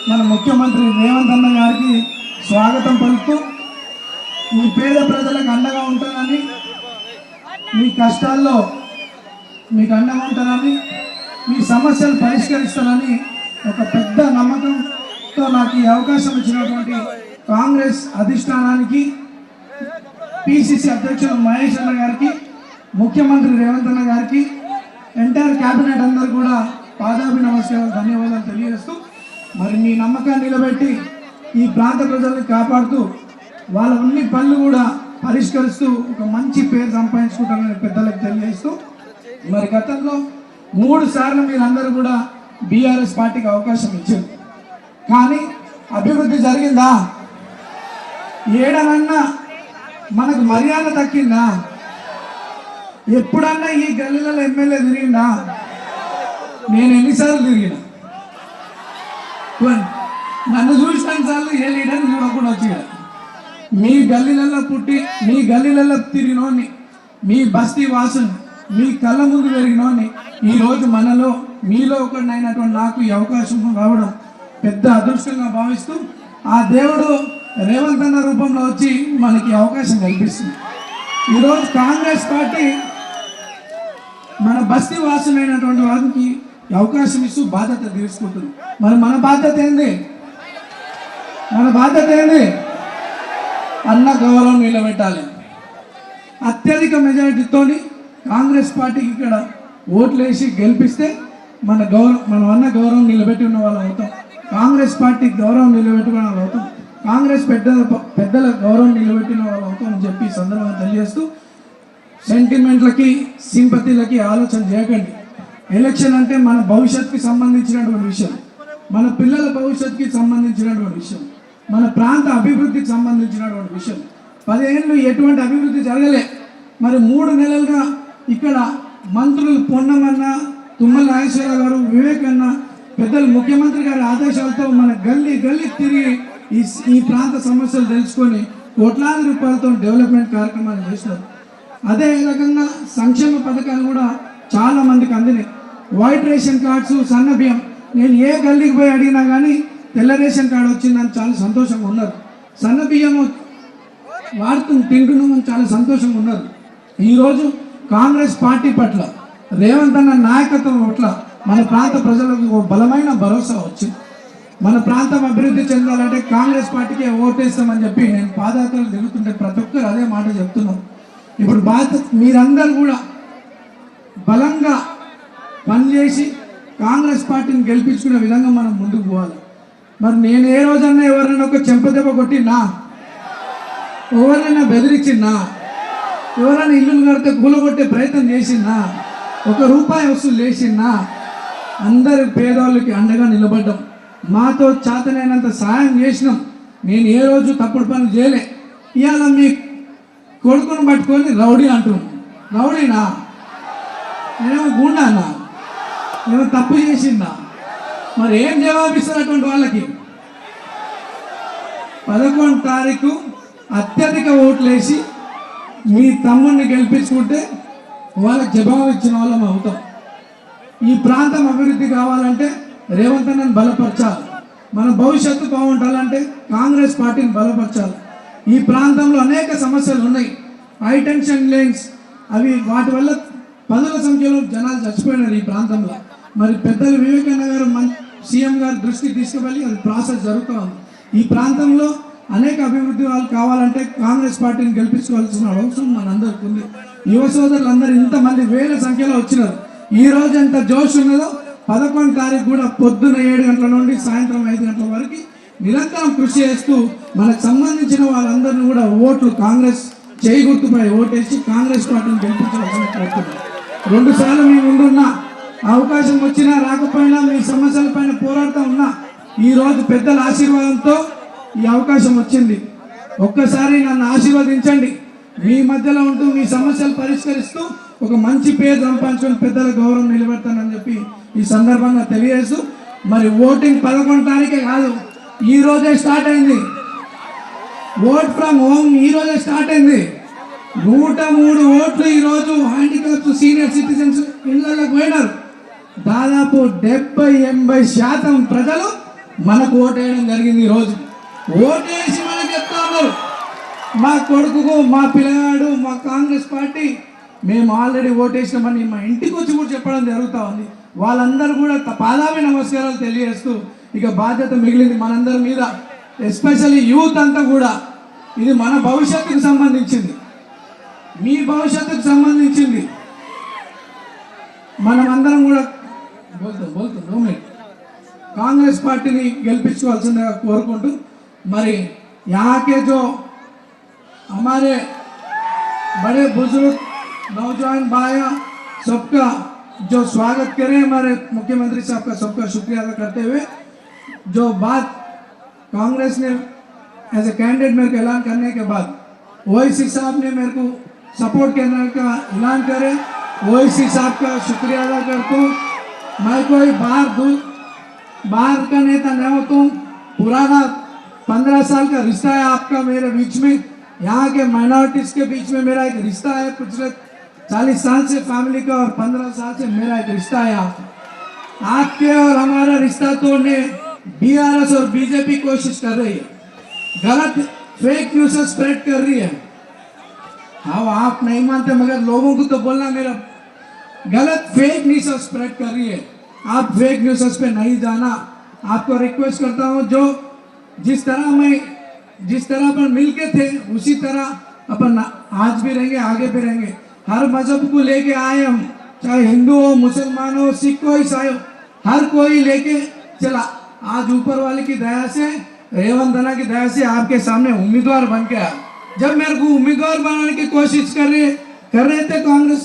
మన ముఖ్యమంత్రి రేవంత్ అన్న గారికి స్వాగతం పలుకుతూ మీ పేద ప్రజలకు అండగా ఉంటానని, మీ కష్టాల్లో మీకు అండగా ఉంటానని, మీ సమస్యలు పరిష్కరిస్తానని ఒక పెద్ద నమ్మకంతో నాకు ఈ అవకాశం ఇచ్చినటువంటి కాంగ్రెస్ అధిష్టానానికి, పిసిసి అధ్యక్షులు మహేష్ అన్న గారికి, ముఖ్యమంత్రి రేవంత్ అన్న గారికి, ఎంటైర్ క్యాబినెట్ అందరూ కూడా పాదాభి నమస్కారాలు, ధన్యవాదాలు తెలియజేస్తూ, మరి మీ నమ్మకాన్ని నిలబెట్టి ఈ ప్రాంత ప్రజల్ని కాపాడుతూ వాళ్ళ అన్ని పనులు కూడా పరిష్కరిస్తూ ఒక మంచి పేరు సంపాదించుకుంటారని పెద్దలకు తెలియజేస్తూ, మరి గతంలో 3 సార్లు మీరందరూ కూడా బీఆర్ఎస్ పార్టీకి అవకాశం ఇచ్చారు. కానీ అభివృద్ధి జరిగిందా? ఏడనన్నా మనకు మర్యాద దక్కిందా? ఎప్పుడన్నా ఈ గల్లీలలో ఎమ్మెల్యే తిరిగిందా? నేను ఎన్నిసార్లు తిరిగినా? నన్ను చూసినంత సార్లు ఏ లీడర్ని చూడకుండా వచ్చాడు. మీ గల్లీలలో పుట్టి మీ గల్లీలలో తిరిగినోని, మీ బస్తీ వాసుని, మీ కళ్ళ ముందు పెరిగినోని ఈరోజు మనలో మీలో ఒకరినైనటువంటి నాకు ఈ అవకాశం రావడం పెద్ద అదృష్టంగా భావిస్తూ, ఆ దేవుడు రేవంత్ అన్న రూపంలో వచ్చి మనకి అవకాశం కల్పిస్తుంది. ఈరోజు కాంగ్రెస్ పార్టీ మన బస్తీ వాసులైనటువంటి వారికి అవకాశం ఇస్తూ బాధ్యత తీసుకుంటుంది. మరి మన బాధ్యత ఏంది? మన బాధ్యత ఏంది? అన్న గౌరవం నిలబెట్టాలి. అత్యధిక మెజారిటీతో కాంగ్రెస్ పార్టీకి ఇక్కడ ఓట్లేసి గెలిపిస్తే మన అన్న గౌరవం నిలబెట్టి ఉన్న వాళ్ళు అవుతాం. కాంగ్రెస్ పార్టీ గౌరవం నిలబెట్టుకున్న వాళ్ళు అవుతాం. కాంగ్రెస్ పెద్దల గౌరవం నిలబెట్టిన వాళ్ళు అవుతాం అని చెప్పి సందర్భంగా తెలియజేస్తూ, సెంటిమెంట్లకి సింపతిలకి ఆలోచన చేయకండి. ఎలక్షన్ అంటే మన భవిష్యత్తుకి సంబంధించినటువంటి విషయం, మన పిల్లల భవిష్యత్తుకి సంబంధించినటువంటి విషయం, మన ప్రాంత అభివృద్ధికి సంబంధించినటువంటి విషయం. 10 ఏళ్ళు ఎటువంటి అభివృద్ధి జరగలే. మరి 3 నెలలుగా ఇక్కడ మంత్రులు పొన్నమన్న, తుమ్మల నాగేశ్వరరావు గారు, వివేక్ అన్న, పెద్దలు ముఖ్యమంత్రి గారి ఆదేశాలతో మన గల్లీ తిరిగి ఈ ప్రాంత సమస్యలు తెలుసుకొని కోట్లాది రూపాయలతో డెవలప్మెంట్ కార్యక్రమాలు చేసినారు. అదే రకంగా సంక్షేమ పథకాలు కూడా చాలా మందికి అందినాయి. వైట్ రేషన్ కార్డ్స్, సన్న బియ్యం, నేను ఏ గల్లీకి పోయి అడిగినా కానీ తెల్ల రేషన్ కార్డు వచ్చిందని చాలా సంతోషంగా ఉన్నారు. సన్న బియ్యం తింటున్నామని చాలా సంతోషంగా ఉన్నారు. ఈరోజు కాంగ్రెస్ పార్టీ పట్ల, రేవంత్ అన్న నాయకత్వం పట్ల మన ప్రాంత ప్రజలకు ఒక బలమైన భరోసా వచ్చింది. మన ప్రాంతం అభివృద్ధి చెందాలంటే కాంగ్రెస్ పార్టీకే ఓటేస్తామని చెప్పి నేను పాదయాత్రలు తిరుగుతుంటే ప్రతి ఒక్కరు అదే మాట చెప్తున్నాను. ఇప్పుడు మీరందరూ కూడా బలంగా పనిచేసి కాంగ్రెస్ పార్టీని గెలిపించుకునే విధంగా మనం ముందుకు పోవాలి. మరి నేను ఏ రోజన్నా ఎవరైనా ఒక చెంపదెబ్బ కొట్టినా, ఎవరైనా బెదిరించినా, ఎవరైనా ఇల్లు కడితే కూలగొట్టే ప్రయత్నం చేసినా, 1 రూపాయి వసూలు చేసినా, అందరి పేదవాళ్ళకి అండగా నిలబడ్డాం. మాతో చేతనైనంత సాయం చేసినాం. నేను ఏ రోజు తప్పుడు పనులు చేయలే. ఇవాళ మీ కొడుకును పట్టుకొని రౌడీ అంటున్నాను. రౌడీనా? నేనేమో గుండానా? నేను తప్పు చేసిందా? మరి ఏం జవాబిస్తున్నటువంటి వాళ్ళకి? 11 తారీఖు అత్యధిక ఓట్లేసి మీ తమ్ముడిని గెలిపించుకుంటే వాళ్ళకి జవాబు ఇచ్చిన వాళ్ళం అవుతాం. ఈ ప్రాంతం అభివృద్ధి కావాలంటే రేవంత్ అన్నని బలపరచాలి. మన భవిష్యత్తు బాగుండాలంటే కాంగ్రెస్ పార్టీని బలపరచాలి. ఈ ప్రాంతంలో అనేక సమస్యలు ఉన్నాయి. హై టెన్షన్ లైన్స్, అవి వాటి వల్ల 10ల సంఖ్యలో జనాలు చచ్చిపోయినారు ఈ ప్రాంతంలో. మరి పెద్దలు వివేకానంద గారు సీఎం గారు దృష్టికి తీసుకువెళ్ళి అది ప్రాసెస్ జరుగుతూ ఉంది. ఈ ప్రాంతంలో అనేక అభివృద్ధి వాళ్ళు కావాలంటే కాంగ్రెస్ పార్టీని గెలిపించుకోవాల్సిన అవసరం మనందరికీ ఉంది. యువ సోదరులందరూ ఇంతమంది వేల సంఖ్యలో వచ్చినారు. ఈ రోజు ఎంత జోష్ ఉన్నదో 11 తారీఖు కూడా పొద్దున 7 గంటల నుండి సాయంత్రం 5 గంటల వరకు నిరంతరం కృషి చేస్తూ మనకు సంబంధించిన వాళ్ళందరినీ కూడా ఓట్లు కాంగ్రెస్ చేయి గుర్తుపై ఓటేసి కాంగ్రెస్ పార్టీని గెలిపించాల్సిన కోరుతున్నాం. 2 సార్లు మీ ముందున్న అవకాశం వచ్చినా రాకపోయినా మీ సమస్యల పైన పోరాడుతూ ఉన్నా ఈరోజు పెద్దల ఆశీర్వాదంతో ఈ అవకాశం వచ్చింది. ఒక్కసారి నన్ను ఆశీర్వదించండి. మీ మధ్యలో ఉంటూ మీ సమస్యలు పరిష్కరిస్తూ ఒక మంచి పేరు సంపాదించుకొని పెద్దల గౌరవం నిలబెడతానని చెప్పి ఈ సందర్భంగా తెలియజేస్తూ, మరి ఓటింగ్ 11 తారీఖే కాదు, ఈ రోజే స్టార్ట్ అయింది. ఓట్ ఫ్రమ్ హోమ్ ఈ రోజే స్టార్ట్ అయింది. 103 ఓట్లు ఈరోజు హ్యాండిక్యాప్స్ సీనియర్ సిటిజన్స్ ఇళ్లకు పోయినారు. దాదాపు 70-80% ప్రజలు మనకు ఓటేయడం జరిగింది. ఈరోజు ఓటేసి మనకి చెప్తా ఉన్నారు, మా కొడుకుకు మా పిల్లగాడు మా కాంగ్రెస్ పార్టీ మేము ఆల్రెడీ ఓటేసినామని మా ఇంటికి వచ్చి కూడా చెప్పడం జరుగుతూ ఉంది. వాళ్ళందరూ కూడా పాదాభి నమస్కారాలు తెలియజేస్తూ ఇక బాధ్యత మిగిలింది మనందరి మీద, ఎస్పెషల్లీ యూత్ అంతా కూడా. ఇది మన భవిష్యత్తుకు సంబంధించింది, మీ భవిష్యత్తుకు సంబంధించింది. మనమందరం కూడా కాంగ్రెస్ పార్టీని గెలిపించుకోవాల్సిందిగా కోరుకుంటూ, మరి యాకే జో हमारे बड़े बुजुर्ग नौजवान भाई सबका जो स्वागत करें, हमारे मुख्यमंत्री साहब का सबका शुक्रिया अदा करते हुए, जो बात कांग्रेस ने एज ए कैंडिडेट मेरे को ऐलान करने के बाद ओवैसी साहब ने मेरे को सपोर्ट करने का ऐलान करे, ओवैसी साहब का शुक्रिया अदा करता हूँ। मैं कोई बाहर का नेता नहीं हूँ, तुम पुराना 15 साल का रिश्ता है आपका मेरे बीच में, यहाँ के माइनॉरिटीज के बीच में मेरा एक रिश्ता है। पिछले 40 साल से फैमिली का और 15 साल से मेरा एक रिश्ता है। आपके और हमारा रिश्ता तोड़ने बीआरएस और बीजेपी कोशिश कर रही है, गलत फेक न्यूज़ स्प्रेड कर रही है। हाँ, आप नहीं मानते मगर लोगों को तो बोलना, मेरा गलत फेक न्यूज़ स्प्रेड कर रही है। आप फेक न्यूज़ पे नहीं जाना, आपको रिक्वेस्ट करता हूँ। जो जिस तरह अपन मिलके थे उसी तरह अपन आज भी रहेंगे, आगे भी रहेंगे। हर मजहब को लेके आए हम, चाहे हिंदू हो, मुसलमान हो, सिख हो, ईसाई हो, हर कोई लेके चला। आज ऊपर वाले की दया से, रेवंत राणा की दया से आपके सामने उम्मीदवार बन के आया। जब मेरे को उम्मीदवार बनाने की कोशिश कर रहे थे कांग्रेस,